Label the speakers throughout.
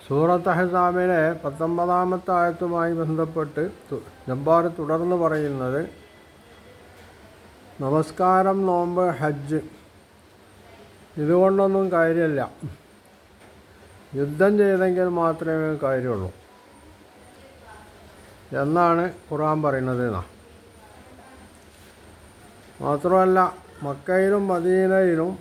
Speaker 1: സൂറത്ത് അഹ്സാബിലെ 19-ാമത്തെ ആയത്തുമായി ബന്ധപ്പെട്ട് ജബ്ബാർ തുടർന്ന് പറയുന്നത്, നമസ്കാരം, നോമ്പ്, ഹജ്ജ് ഇതുകൊണ്ടൊന്നും കാര്യമില്ല, യുദ്ധം ചെയ്തെങ്കിൽ മാത്രമേ കാര്യമുള്ളൂ എന്നാണ് ഖുർആൻ പറയുന്നത്. മാത്രമല്ല, മക്കയിലും മദീനയിലും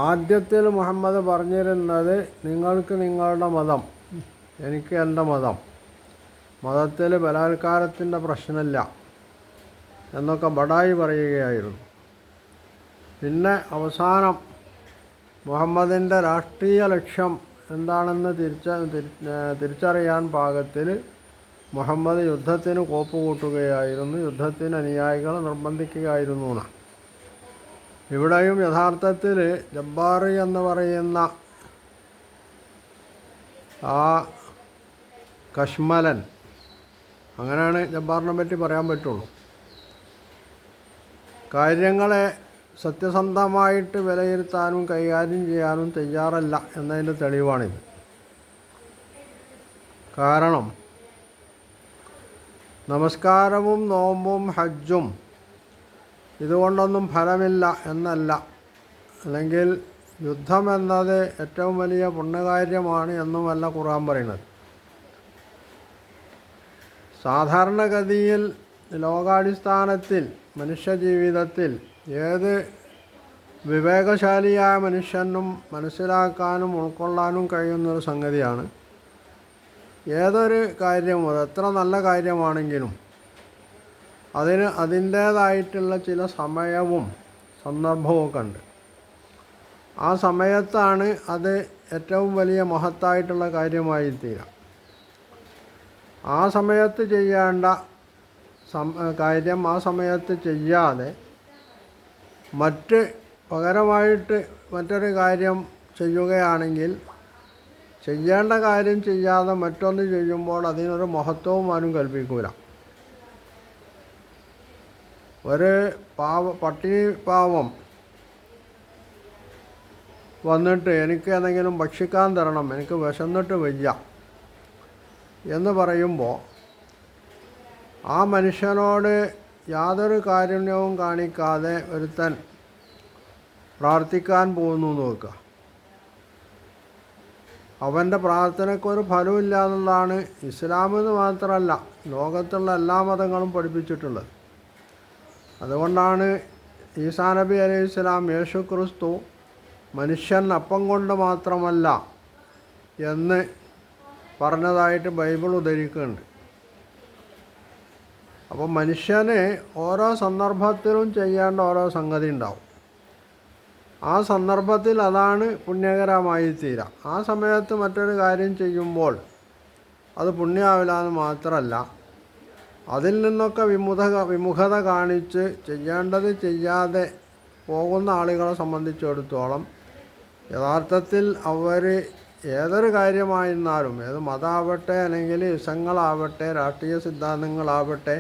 Speaker 1: ആദ്യത്തിൽ മുഹമ്മദ് പറഞ്ഞിരുന്നത്, നിങ്ങൾക്ക് നിങ്ങളുടെ മതം, എനിക്ക് എൻ്റെ മതം, മതത്തിൽ ബലാത്കാരത്തിൻ്റെ പ്രശ്നമില്ല എന്നൊക്കെ ബഡായി പറയുകയായിരുന്നു. പിന്നെ അവസാനം മുഹമ്മദിൻ്റെ രാഷ്ട്രീയ ലക്ഷ്യം എന്താണെന്ന് തിരിച്ചറിയാൻ പാകത്തിൽ മുഹമ്മദ് യുദ്ധത്തിന് കോപ്പ് കൂട്ടുകയായിരുന്നു, യുദ്ധത്തിന് അനുയായികളെ നിർബന്ധിക്കുകയായിരുന്നു എന്നാണ്. ഇവിടെയും യഥാർത്ഥത്തിൽ ജബ്ബാർ എന്ന് പറയുന്ന ആ കശ്മലൻ, അങ്ങനെയാണ് ജബ്ബാറിനെ പറ്റി പറയാൻ പറ്റുള്ളൂ, കാര്യങ്ങളെ സത്യസന്ധമായിട്ട് വിലയിരുത്താനും കൈകാര്യം ചെയ്യാനും തയ്യാറല്ല എന്നതിൻ്റെ തെളിവാണിത്. കാരണം നമസ്കാരവും നോമ്പും ഹജ്ജും ഇതുകൊണ്ടൊന്നും ഫലമില്ല എന്നല്ല, അല്ലെങ്കിൽ യുദ്ധം എന്നത് ഏറ്റവും വലിയ പുണ്യകാര്യമാണ് എന്നുമല്ല ഖുർആൻ പറയുന്നത്. സാധാരണഗതിയിൽ ലോകാടിസ്ഥാനത്തിൽ മനുഷ്യജീവിതത്തിൽ ഏത് വിവേകശാലിയായ മനുഷ്യനും മനസ്സിലാക്കാനും ഉൾക്കൊള്ളാനും കഴിയുന്നൊരു സംഗതിയാണ്, ഏതൊരു കാര്യവും അത് എത്ര നല്ല കാര്യമാണെങ്കിലും അതിന് അതിൻ്റേതായിട്ടുള്ള ചില സമയവും സന്ദർഭവും ഒക്കെ ഉണ്ട്. ആ സമയത്താണ് അത് ഏറ്റവും വലിയ മഹത്തായിട്ടുള്ള കാര്യമായി തീരാം. ആ സമയത്ത് ചെയ്യേണ്ട കാര്യം ആ സമയത്ത് ചെയ്യാതെ പകരമായിട്ട് മറ്റൊരു കാര്യം ചെയ്യുകയാണെങ്കിൽ, ചെയ്യേണ്ട കാര്യം ചെയ്യാതെ മറ്റൊന്ന് ചെയ്യുമ്പോൾ അതിനൊരു മഹത്വവും ആരും കൽപ്പിക്കൂല. ഒരു പട്ടിണി പാവം വന്നിട്ട് എനിക്ക് എന്തെങ്കിലും ഭക്ഷിക്കാൻ തരണം, എനിക്ക് വിശന്നിട്ട് വയ്യ എന്ന് പറയുമ്പോൾ ആ മനുഷ്യനോട് യാതൊരു കാരുണ്യവും കാണിക്കാതെ ഒരുത്തൻ പ്രാർത്ഥിക്കാൻ പോകുന്നു എന്ന് നോക്കുക, അവൻ്റെ പ്രാർത്ഥനയ്ക്കൊരു ഫലമില്ല എന്നുള്ളതാണ് ഇസ്ലാമെന്ന് മാത്രമല്ല ലോകത്തുള്ള എല്ലാ മതങ്ങളും പഠിപ്പിച്ചിട്ടുള്ളത്. അതുകൊണ്ടാണ് ഈസാ നബി അലൈഹി സ്വലാം, യേശു ക്രിസ്തു മനുഷ്യൻ അപ്പം കൊണ്ട് മാത്രമല്ല എന്ന് പറഞ്ഞതായിട്ട് ബൈബിൾ ഉദ്ധരിക്കുന്നുണ്ട്. അപ്പോൾ മനുഷ്യന് ഓരോ സന്ദർഭത്തിലും ചെയ്യേണ്ട ഓരോ സംഗതി ഉണ്ടാവും. ആ സന്ദർഭത്തിൽ അതാണ് പുണ്യകരമായി തീരാം. ആ സമയത്ത് മറ്റൊരു കാര്യം ചെയ്യുമ്പോൾ അത് പുണ്യമാവില്ല എന്ന് മാത്രമല്ല, അതിൽ നിന്നൊക്കെ വിമുഖത കാണിച്ച് ചെയ്യേണ്ടത് ചെയ്യാതെ പോകുന്ന ആളുകളെ സംബന്ധിച്ചിടത്തോളം യഥാർത്ഥത്തിൽ അവർ ഏതൊരു കാര്യമായിരുന്നാലും, ഏത് മതമാവട്ടെ അല്ലെങ്കിൽ ഇസങ്ങളാവട്ടെ രാഷ്ട്രീയ സിദ്ധാന്തങ്ങളാവട്ടെ,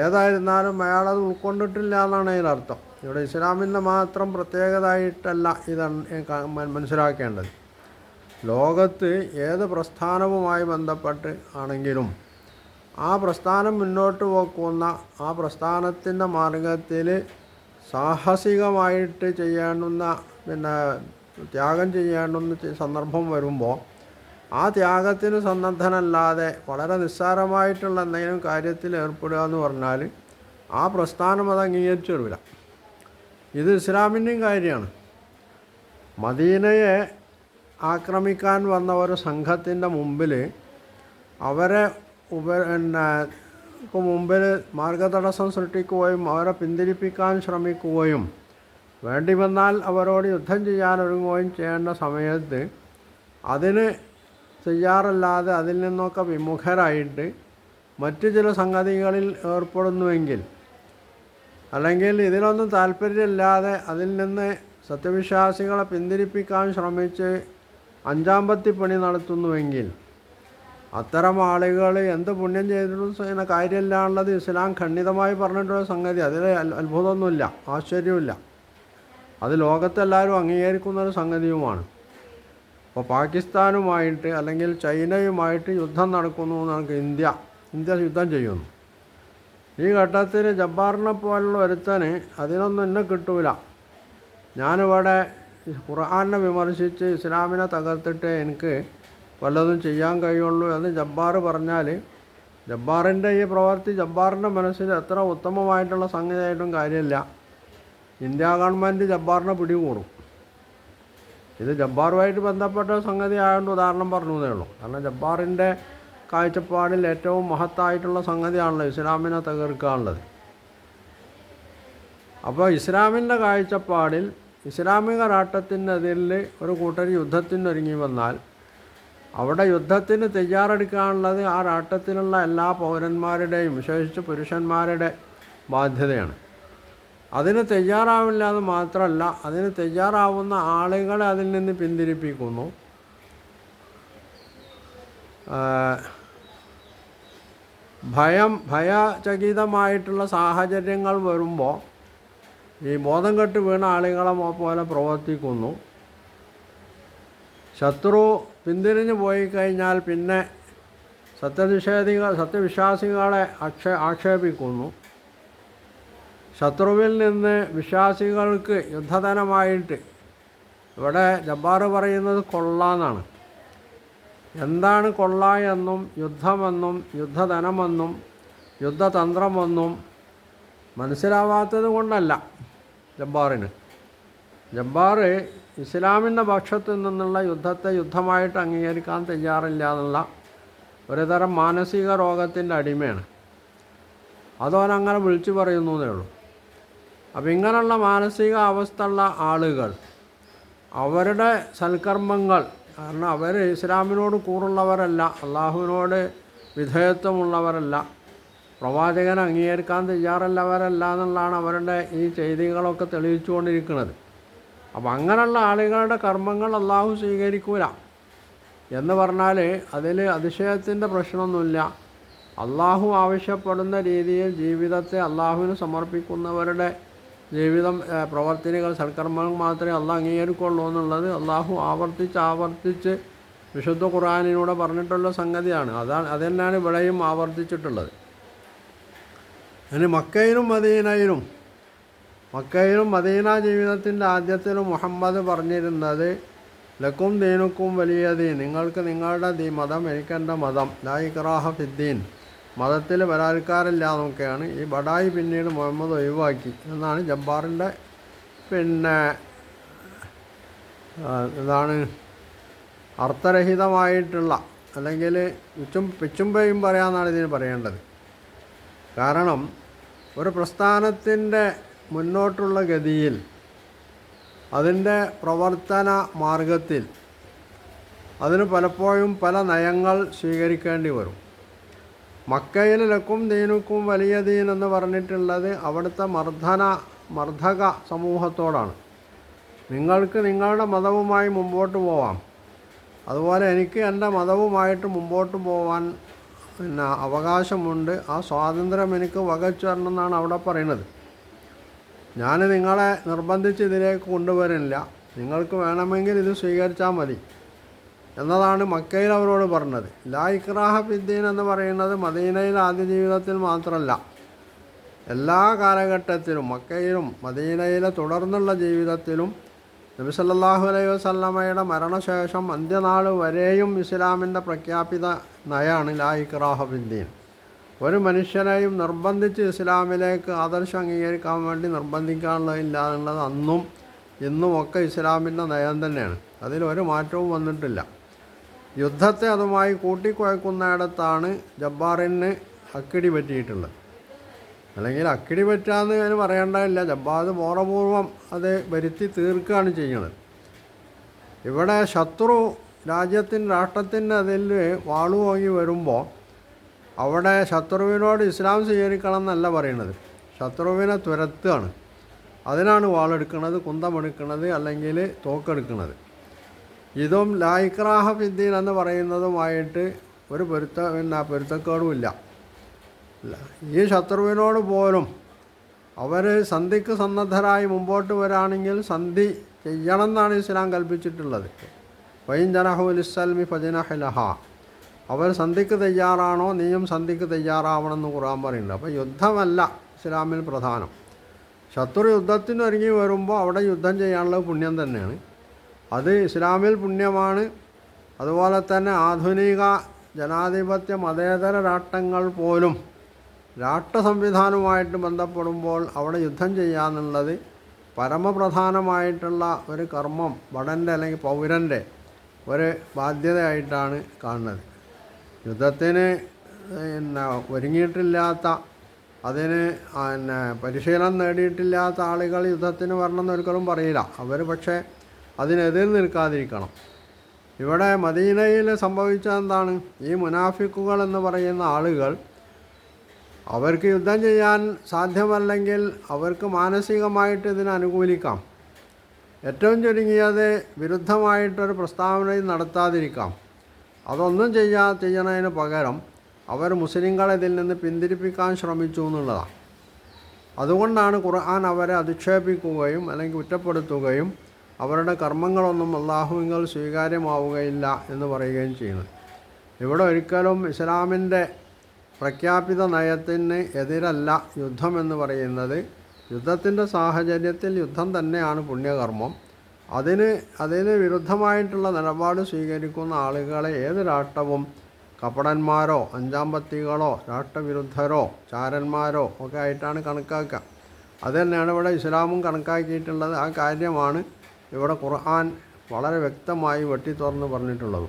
Speaker 1: ഏതായിരുന്നാലും അയാളത് ഉൾക്കൊണ്ടിട്ടില്ല എന്നാണ് അതിനർത്ഥം. ഇവിടെ ഇസ്ലാമിൻ്റെ മാത്രം പ്രത്യേകതയായിട്ടല്ല ഇത് മനസ്സിലാക്കേണ്ടത്. ലോകത്ത് ഏത് പ്രസ്ഥാനവുമായി ബന്ധപ്പെട്ട് ആണെങ്കിലും ആ പ്രസ്ഥാനം മുന്നോട്ട് വെക്കുന്ന ആ പ്രസ്ഥാനത്തിൻ്റെ മാർഗത്തിൽ സാഹസികമായിട്ട് ചെയ്യേണ്ടുന്ന ത്യാഗം ചെയ്യേണ്ടുന്ന സന്ദർഭം വരുമ്പോൾ ആ ത്യാഗത്തിന് സന്നദ്ധനല്ലാതെ വളരെ നിസ്സാരമായിട്ടുള്ള എന്തെങ്കിലും കാര്യത്തിൽ ഏർപ്പെടുക എന്ന് പറഞ്ഞാൽ ആ പ്രസ്ഥാനം അത് അംഗീകരിച്ചു വരില്ല. ഇത് ഇസ്ലാമിൻ്റെയും കാര്യമാണ്. മദീനയെ ആക്രമിക്കാൻ വന്ന ഒരു സംഘത്തിൻ്റെ മുമ്പിൽ അവരെ മുമ്പിൽ മാർഗതടസ്സം സൃഷ്ടിക്കുകയും അവരെ പിന്തിരിപ്പിക്കാൻ ശ്രമിക്കുകയും വേണ്ടി വന്നാൽ അവരോട് യുദ്ധം ചെയ്യാൻ ഒരുങ്ങുകയും ചെയ്യേണ്ട സമയത്ത് അതിന് തയ്യാറല്ലാതെ അതിൽ നിന്നൊക്കെ വിമുഖരായിട്ട് മറ്റു ചില സംഗതികളിൽ ഏർപ്പെടുന്നുവെങ്കിൽ, അല്ലെങ്കിൽ ഇതിലൊന്നും താല്പര്യമില്ലാതെ അതിൽ നിന്ന് സത്യവിശ്വാസികളെ പിന്തിരിപ്പിക്കാൻ ശ്രമിച്ച് അഞ്ചാമ്പത്തിപ്പണി നടത്തുന്നുവെങ്കിൽ അത്തരം ആളുകൾ എന്ത് പുണ്യം ചെയ്തിട്ടും കാര്യമില്ലാന്നുള്ളത് ഇസ്ലാം ഖണ്ഡിതമായി പറഞ്ഞിട്ടുള്ള സംഗതി. അതിൽ അപ്പോൾ പാകിസ്ഥാനുമായിട്ട് അല്ലെങ്കിൽ ചൈനയുമായിട്ട് യുദ്ധം നടക്കുന്നു നമുക്ക് ഇന്ത്യ യുദ്ധം ചെയ്യുന്നു. ഈ ഘട്ടത്തിൽ ജബ്ബാറിനെ പോലുള്ള ഒരുത്തന് അതിനൊന്നും എന്നെ കിട്ടൂല, ഞാനിവിടെ ഖുർആനെ വിമർശിച്ച് ഇസ്ലാമിനെ തകർത്തിട്ട് എനിക്ക് വല്ലതും ചെയ്യാൻ കഴിയുള്ളൂ എന്ന് ജബ്ബാർ പറഞ്ഞാൽ, ജബ്ബാറിൻ്റെ ഈ പ്രവൃത്തി ജബ്ബാറിൻ്റെ മനസ്സിൽ എത്ര ഉത്തമമായിട്ടുള്ള സംഗതിയായിട്ടും കാര്യമില്ല, ഇന്ത്യ ഗവൺമെൻറ് ജബ്ബാറിനെ പിടികൂടും. ഇത് ജബ്ബാറുമായിട്ട് ബന്ധപ്പെട്ട സംഗതി ആയതുകൊണ്ട് ഉദാഹരണം പറഞ്ഞു എന്നേ ഉള്ളൂ. കാരണം ജബ്ബാറിൻ്റെ കാഴ്ചപ്പാടിൽ ഏറ്റവും മഹത്തായിട്ടുള്ള സംഗതിയാണല്ലോ ഇസ്ലാമിനെ തകർക്കാനുള്ളത്. അപ്പോൾ ഇസ്ലാമിൻ്റെ കാഴ്ചപ്പാടിൽ ഇസ്ലാമിക രാഷ്ട്രത്തിനെതിരിൽ ഒരു കൂട്ടർ യുദ്ധത്തിനൊരുങ്ങി വന്നാൽ അവിടെ യുദ്ധത്തിന് തയ്യാറെടുക്കാനുള്ളത് ആ രാഷ്ട്രത്തിലുള്ള എല്ലാ പൗരന്മാരുടെയും വിശേഷിച്ച് പുരുഷന്മാരുടെ ബാധ്യതയാണ്. അതിന് തയ്യാറാവില്ല എന്ന് മാത്രമല്ല, അതിന് തയ്യാറാവുന്ന ആളുകളെ അതിൽ നിന്ന് പിന്തിരിപ്പിക്കുന്നു. ഭയചകിതമായിട്ടുള്ള സാഹചര്യങ്ങൾ വരുമ്പോൾ ഈ ബോധം കെട്ട് വീണ ആളുകളെ പോലെ പ്രവർത്തിക്കുന്നു. ശത്രു പിന്തിരിഞ്ഞു പോയി കഴിഞ്ഞാൽ പിന്നെ സത്യവിശ്വാസികളെ ആക്ഷേപിക്കുന്നു. ശത്രുവിൽ നിന്ന് വിശ്വാസികൾക്ക് യുദ്ധധനമായിട്ട്, ഇവിടെ ജബ്ബാർ പറയുന്നത് കൊള്ളാന്നാണ്. എന്താണ് കൊള്ള എന്നും യുദ്ധമെന്നും യുദ്ധധനമെന്നും യുദ്ധതന്ത്രമെന്നും മനസ്സിലാവാത്തത് കൊണ്ടല്ല ജബ്ബാറിന്. ജബ്ബാർ ഇസ്ലാമിൻ്റെ പക്ഷത്തു നിന്നുള്ള യുദ്ധത്തെ യുദ്ധമായിട്ട് അംഗീകരിക്കാൻ തയ്യാറില്ല എന്നുള്ള ഒരുതരം മാനസിക രോഗത്തിൻ്റെ അടിമയാണ്. അതോനങ്ങനെ വിളിച്ചു പറയുന്നു എന്നേ ഉള്ളൂ. അപ്പം ഇങ്ങനെയുള്ള മാനസിക അവസ്ഥയുള്ള ആളുകൾ അവരുടെ സൽക്കർമ്മങ്ങൾ, കാരണം അവർ ഇസ്ലാമിനോട് കൂറുള്ളവരല്ല, അള്ളാഹുവിനോട് വിധേയത്വമുള്ളവരല്ല, പ്രവാചകനെ അംഗീകരിക്കാൻ തയ്യാറല്ലവരല്ല എന്നുള്ളതാണ് അവരുടെ ഈ ചെയ്തികളൊക്കെ തെളിയിച്ചുകൊണ്ടിരിക്കുന്നത്. അപ്പം അങ്ങനെയുള്ള ആളുകളുടെ കർമ്മങ്ങൾ അള്ളാഹു സ്വീകരിക്കൂല എന്ന് പറഞ്ഞാൽ അതിൽ അതിശയത്തിൻ്റെ പ്രശ്നമൊന്നുമില്ല. അള്ളാഹു ആവശ്യപ്പെടുന്ന രീതിയിൽ ജീവിതത്തെ അള്ളാഹുവിന് സമർപ്പിക്കുന്നവരുടെ ജീവിതം, പ്രവർത്തനങ്ങൾ, സൽക്കർമ്മങ്ങൾ മാത്രമേ അള്ളാഹ് അംഗീകരിക്കുള്ളൂ എന്നുള്ളത് അള്ളാഹു ആവർത്തിച്ച് വിശുദ്ധ ഖുർആനിലൂടെ പറഞ്ഞിട്ടുള്ള സംഗതിയാണ്. അതുതന്നെയാണ് ഇവിടെയും ആവർത്തിച്ചിട്ടുള്ളത്. ഇനി മക്കയിലും മദീന ജീവിതത്തിൻ്റെ ആദ്യത്തിലും മുഹമ്മദ് പറഞ്ഞിരുന്നത് ലക്കും ദീനുക്കും വലിയ ദീൻ, നിങ്ങൾക്ക് നിങ്ങളുടെ മതം, എനിക്കെൻ്റെ മതം, ലാ ഇക്റാഹ ഫിദ്ദീൻ, മതത്തിൽ ബലാത്കാരമില്ല എന്നൊക്കെയാണ്. ഈ ബഡായി പിന്നീട് മുഹമ്മദ് ഒഴിവാക്കി എന്നാണ് ജബ്ബാറിൻ്റെ ഇതാണ് അർത്ഥരഹിതമായിട്ടുള്ള, അല്ലെങ്കിൽ പിച്ചുമ്പയും പറയാമെന്നാണ് ഇതിന് പറയേണ്ടത്. കാരണം ഒരു പ്രസ്ഥാനത്തിൻ്റെ മുന്നോട്ടുള്ള ഗതിയിൽ, അതിൻ്റെ പ്രവർത്തന മാർഗത്തിൽ അതിന് പലപ്പോഴും പല നയങ്ങൾ സ്വീകരിക്കേണ്ടി വരും. മക്കയിൽ ലക്കും ദീനുക്കും വലിയ ദീൻ എന്ന് പറഞ്ഞിട്ടുള്ളത് അവിടുത്തെ മർദ്ദക സമൂഹത്തോടാണ്. നിങ്ങൾക്ക് നിങ്ങളുടെ മതവുമായി മുമ്പോട്ട് പോവാം, അതുപോലെ എനിക്ക് എൻ്റെ മതവുമായിട്ട് മുമ്പോട്ട് പോവാൻ അവകാശമുണ്ട്, ആ സ്വാതന്ത്ര്യം എനിക്ക് വകച്ചു തരണം എന്നാണ് അവിടെ പറയുന്നത്. ഞാൻ നിങ്ങളെ നിർബന്ധിച്ച് ഇതിലേക്ക് കൊണ്ടുവരില്ല, നിങ്ങൾക്ക് വേണമെങ്കിൽ ഇത് സ്വീകരിച്ചാൽ മതി എന്നതാണ് മക്കയിൽ അവരോട് പറഞ്ഞത്. ലാ ഇക്റാഹ ഫിദ്ദീൻ എന്ന് പറയുന്നത് മദീനയിലെ ആദ്യ ജീവിതത്തിൽ മാത്രമല്ല, എല്ലാ കാലഘട്ടത്തിലും മക്കയിലും മദീനയിലെ തുടർന്നുള്ള ജീവിതത്തിലും നബി സല്ലല്ലാഹു അലൈഹി വസല്ലമയുടെ മരണശേഷം അന്ത്യനാൾ വരെയും ഇസ്ലാമിൻ്റെ പ്രഖ്യാപിത നയാണ് ലാ ഇക്റാഹ ഫിദ്ദീൻ. ഒരു മനുഷ്യനെയും നിർബന്ധിച്ച് ഇസ്ലാമിലേക്ക് ആദർശം അംഗീകരിക്കാൻ വേണ്ടി നിർബന്ധിക്കാനുള്ളതില്ല എന്നുള്ളത് അന്നും ഇന്നും ഒക്കെ ഇസ്ലാമിൻ്റെ നയം തന്നെയാണ്. അതിലൊരു മാറ്റവും വന്നിട്ടില്ല. യുദ്ധത്തെ അതുമായി കൂട്ടിക്കുഴക്കുന്നിടത്താണ് ജബ്ബാറിന് അക്കിടി പറ്റിയിട്ടുള്ളത്. അല്ലെങ്കിൽ അക്കിടി പറ്റാന്ന് അതിന് പറയേണ്ടതില്ല, ജബ്ബാർ ബോധപൂർവം അത് വരുത്തി തീർക്കുകയാണ് ചെയ്യുന്നത്. ഇവിടെ ശത്രു രാഷ്ട്രത്തിൻ്റെ അതിൽ വാളുവാങ്ങി വരുമ്പോൾ അവിടെ ശത്രുവിനോട് ഇസ്ലാം സ്വീകരിക്കണം എന്നല്ല പറയുന്നത്, ശത്രുവിനെ തുരത്തുകയാണ്. അതിനാണ് വാളെടുക്കുന്നത്, കുന്തമെടുക്കുന്നത്, അല്ലെങ്കിൽ തോക്കെടുക്കുന്നത്. ഇതും ലാ ഇക്റാഹ ഫിദ്ദീൻ എന്ന് പറയുന്നതുമായിട്ട് ഒരു പൊരുത്തക്കേടുമില്ല. ഈ ശത്രുവിനോട് പോലും അവർ സന്ധിക്ക് സന്നദ്ധരായി മുമ്പോട്ട് വരാണെങ്കിൽ സന്ധി ചെയ്യണം എന്നാണ് ഇസ്ലാം കൽപ്പിച്ചിട്ടുള്ളത്. വൈൻ ജനഹു ലിസ്സൽമി ഫജനഹ് ലഹ, അവർ സന്ധിക്ക് തയ്യാറാണോ നീയും സന്ധിക്ക് തയ്യാറാവണമെന്ന് ഖുർആൻ പറയുന്നുണ്ട്. അപ്പോൾ യുദ്ധമല്ല ഇസ്ലാമിൽ പ്രധാനം. ശത്രു യുദ്ധത്തിന് ഒരുങ്ങി വരുമ്പോൾ അവിടെ യുദ്ധം ചെയ്യാനുള്ള പുണ്യം തന്നെയാണ്. അത് ഇസ്ലാമിൽ പുണ്യമാണ്. അതുപോലെ തന്നെ ആധുനിക ജനാധിപത്യ മതേതര രാഷ്ട്രങ്ങൾ പോലും രാഷ്ട്ര സംവിധാനവുമായിട്ട് ബന്ധപ്പെടുമ്പോൾ അവിടെ യുദ്ധം ചെയ്യാന്നുള്ളത് പരമപ്രധാനമായിട്ടുള്ള ഒരു കർമ്മം, ഭടൻ്റെ അല്ലെങ്കിൽ പൗരൻ്റെ ഒരു ബാധ്യതയായിട്ടാണ് കാണുന്നത്. യുദ്ധത്തിന് ഒരുങ്ങിയിട്ടില്ലാത്ത, അതിന് പരിശീലനം നേടിയിട്ടില്ലാത്ത ആളുകൾ യുദ്ധത്തിന് വരണമെന്ന് ഒരിക്കലും പറയില്ല. അവർ പക്ഷേ അതിനെതിർ നിൽക്കാതിരിക്കണം. ഇവിടെ മദീനയിൽ സംഭവിച്ചത് എന്താണ്? ഈ മുനാഫിക്കുകൾ എന്ന് പറയുന്ന ആളുകൾ, അവർക്ക് യുദ്ധം ചെയ്യാൻ സാധ്യമല്ലെങ്കിൽ അവർക്ക് മാനസികമായിട്ട് ഇതിനെ അനുകൂലിക്കാം. ഏറ്റവും ചുരുങ്ങിയത് വിരുദ്ധമായിട്ടൊരു പ്രസ്താവനയും നടത്താതിരിക്കാം. അതൊന്നും ചെയ്യണതിന് പകരം അവർ മുസ്ലിങ്ങളെ ഇതിൽ നിന്ന് പിന്തിരിപ്പിക്കാൻ ശ്രമിച്ചു എന്നുള്ളതാണ്. അതുകൊണ്ടാണ് ഖുർആൻ അവരെ അധിക്ഷേപിക്കുകയും അല്ലെങ്കിൽ കുറ്റപ്പെടുത്തുകയും അവരുടെ കർമ്മങ്ങളൊന്നും അല്ലാഹുവിങ്കൽ സ്വീകാര്യമാവുകയില്ല എന്ന് പറയുകയും ചെയ്യുന്നത്. ഇവിടെ ഒരിക്കലും ഇസ്ലാമിൻ്റെ പ്രഖ്യാപിത നയത്തിന് എതിരല്ല യുദ്ധം എന്ന് പറയുന്നത്. യുദ്ധത്തിൻ്റെ സാഹചര്യത്തിൽ യുദ്ധം തന്നെയാണ് പുണ്യകർമ്മം. അതിന് വിരുദ്ധമായിട്ടുള്ള നിലപാട് സ്വീകരിക്കുന്ന ആളുകളെ ഏത് രാഷ്ട്രവും കപടന്മാരോ അഞ്ചാമ്പത്തികളോ രാഷ്ട്രവിരുദ്ധരോ ചാരന്മാരോ ഒക്കെ ആയിട്ടാണ് കണക്കാക്കുക. അത് തന്നെയാണ് ഇവിടെ ഇസ്ലാമും കണക്കാക്കിയിട്ടുള്ളത്. ആ കാര്യമാണ് ഇവിടെ ഖുർആൻ വളരെ വ്യക്തമായി വെട്ടിത്തുറന്ന് പറഞ്ഞിട്ടുള്ളത്.